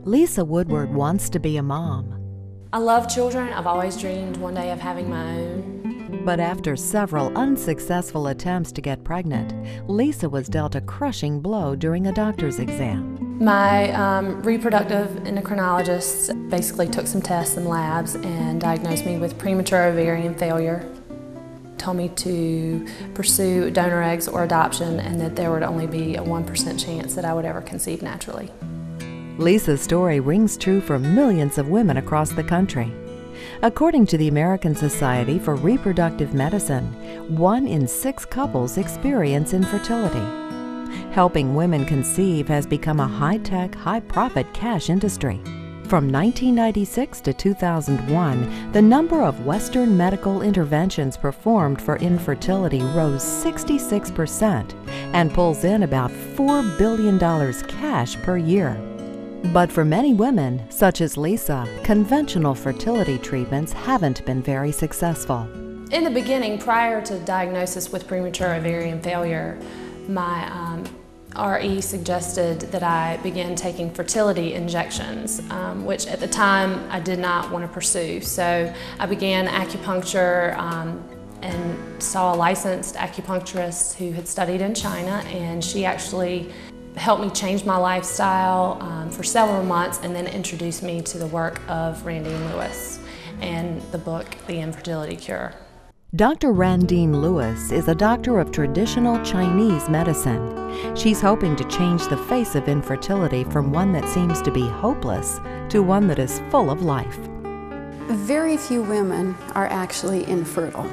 Lisa Woodward wants to be a mom. I love children. I've always dreamed one day of having my own. But after several unsuccessful attempts to get pregnant, Lisa was dealt a crushing blow during a doctor's exam. My reproductive endocrinologist basically took some tests and labs and diagnosed me with premature ovarian failure. Told me to pursue donor eggs or adoption, and that there would only be a 1% chance that I would ever conceive naturally. Lisa's story rings true for millions of women across the country. According to the American Society for Reproductive Medicine, 1 in 6 couples experience infertility. Helping women conceive has become a high-tech, high-profit cash industry. From 1996 to 2001, the number of Western medical interventions performed for infertility rose 66% and pulls in about $4 billion cash per year. But for many women, such as Lisa, conventional fertility treatments haven't been very successful. In the beginning, prior to diagnosis with premature ovarian failure, my RE suggested that I begin taking fertility injections, which at the time I did not want to pursue. So I began acupuncture and saw a licensed acupuncturist who had studied in China, and she actually helped me change my lifestyle for several months, and then introduced me to the work of Randine Lewis and the book, The Infertility Cure. Dr. Randine Lewis is a doctor of traditional Chinese medicine. She's hoping to change the face of infertility from one that seems to be hopeless to one that is full of life. Very few women are actually infertile.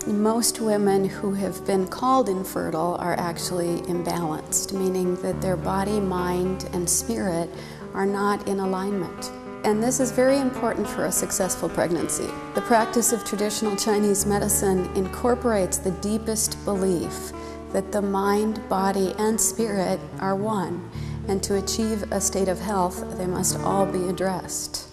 Most women who have been called infertile are actually imbalanced, meaning that their body, mind, and spirit are not in alignment. And this is very important for a successful pregnancy. The practice of traditional Chinese medicine incorporates the deepest belief that the mind, body, and spirit are one, and to achieve a state of health, they must all be addressed.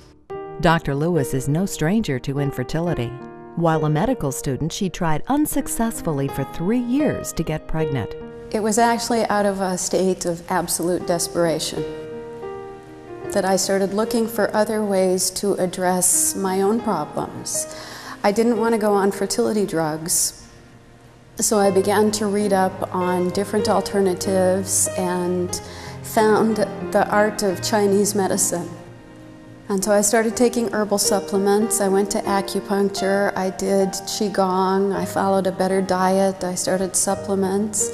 Dr. Lewis is no stranger to infertility. While a medical student, she tried unsuccessfully for 3 years to get pregnant. It was actually out of a state of absolute desperation that I started looking for other ways to address my own problems. I didn't want to go on fertility drugs, so I began to read up on different alternatives and found the art of Chinese medicine. And so I started taking herbal supplements. I went to acupuncture, I did qigong, I followed a better diet, I started supplements,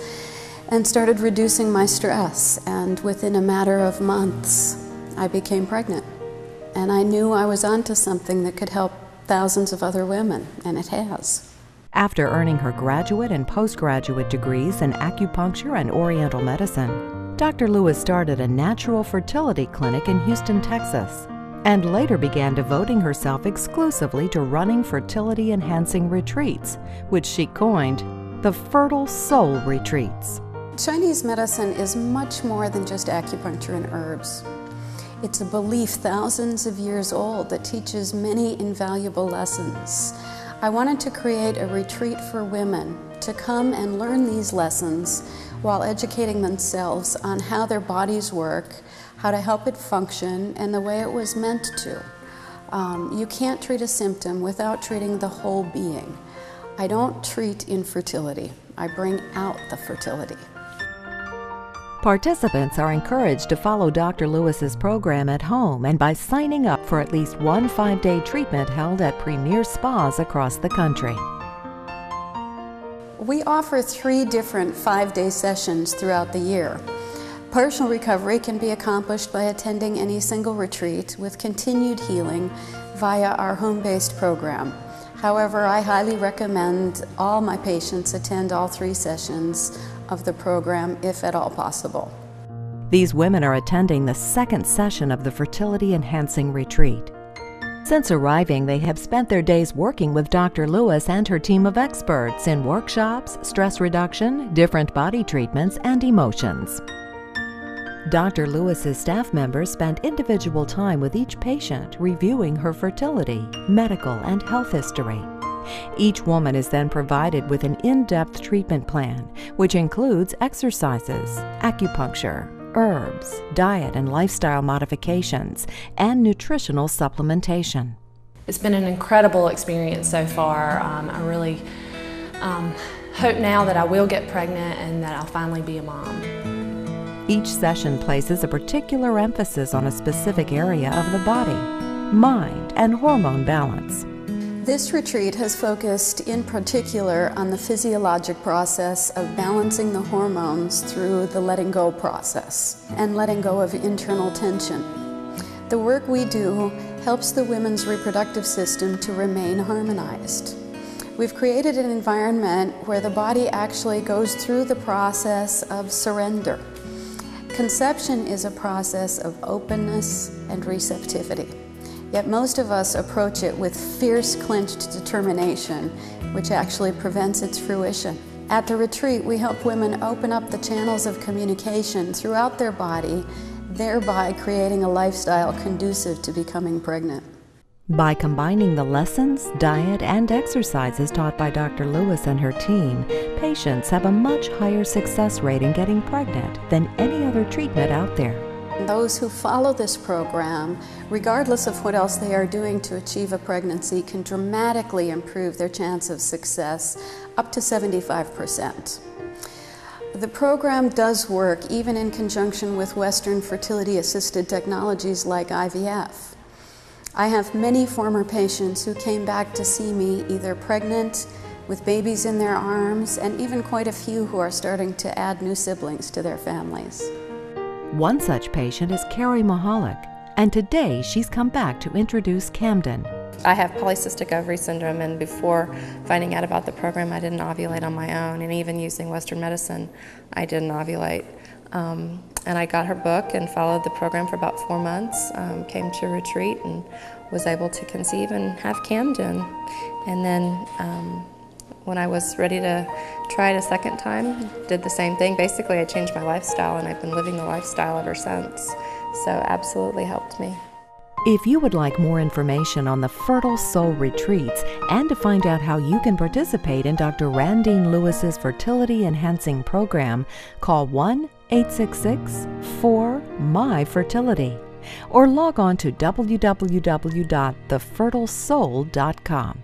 and started reducing my stress. And within a matter of months, I became pregnant. And I knew I was onto something that could help thousands of other women, and it has. After earning her graduate and postgraduate degrees in acupuncture and oriental medicine, Dr. Lewis started a natural fertility clinic in Houston, Texas, and later began devoting herself exclusively to running fertility-enhancing retreats, which she coined the Fertile Soul Retreats. Chinese medicine is much more than just acupuncture and herbs. It's a belief thousands of years old that teaches many invaluable lessons. I wanted to create a retreat for women to come and learn these lessons while educating themselves on how their bodies work, how to help it function, and the way it was meant to. You can't treat a symptom without treating the whole being. I don't treat infertility, I bring out the fertility. Participants are encouraged to follow Dr. Lewis's program at home and by signing up for at least one 5-day treatment held at premier spas across the country. We offer 3 different 5-day sessions throughout the year. Partial recovery can be accomplished by attending any single retreat with continued healing via our home-based program. However, I highly recommend all my patients attend all 3 sessions of the program, if at all possible. These women are attending the 2nd session of the Fertility Enhancing Retreat. Since arriving, they have spent their days working with Dr. Lewis and her team of experts in workshops, stress reduction, different body treatments, and emotions. Dr. Lewis's staff members spend individual time with each patient, reviewing her fertility, medical, and health history. Each woman is then provided with an in-depth treatment plan, which includes exercises, acupuncture, herbs, diet and lifestyle modifications, and nutritional supplementation. It's been an incredible experience so far. I really hope now that I will get pregnant and that I'll finally be a mom. Each session places a particular emphasis on a specific area of the body, mind, and hormone balance. This retreat has focused in particular on the physiologic process of balancing the hormones through the letting go process and letting go of internal tension. The work we do helps the women's reproductive system to remain harmonized. We've created an environment where the body actually goes through the process of surrender. Conception is a process of openness and receptivity. Yet most of us approach it with fierce, clenched determination, which actually prevents its fruition. At the retreat, we help women open up the channels of communication throughout their body, thereby creating a lifestyle conducive to becoming pregnant. By combining the lessons, diet, and exercises taught by Dr. Lewis and her team, patients have a much higher success rate in getting pregnant than any other treatment out there. Those who follow this program, regardless of what else they are doing to achieve a pregnancy, can dramatically improve their chance of success up to 75%. The program does work even in conjunction with Western fertility-assisted technologies like IVF. I have many former patients who came back to see me either pregnant, with babies in their arms, and even quite a few who are starting to add new siblings to their families. One such patient is Carrie Mahalik, and today she's come back to introduce Camden. I have polycystic ovary syndrome, and before finding out about the program, I didn't ovulate on my own, and even using Western medicine, I didn't ovulate. And I got her book and followed the program for about 4 months, came to a retreat and was able to conceive and have Camden. And then when I was ready to try it a second time, did the same thing. Basically, I changed my lifestyle, and I've been living the lifestyle ever since. So absolutely helped me. If you would like more information on the Fertile Soul Retreats and to find out how you can participate in Dr. Randine Lewis's fertility enhancing program, call 1-866-4MY-FERTILITY or log on to www.thefertilesoul.com.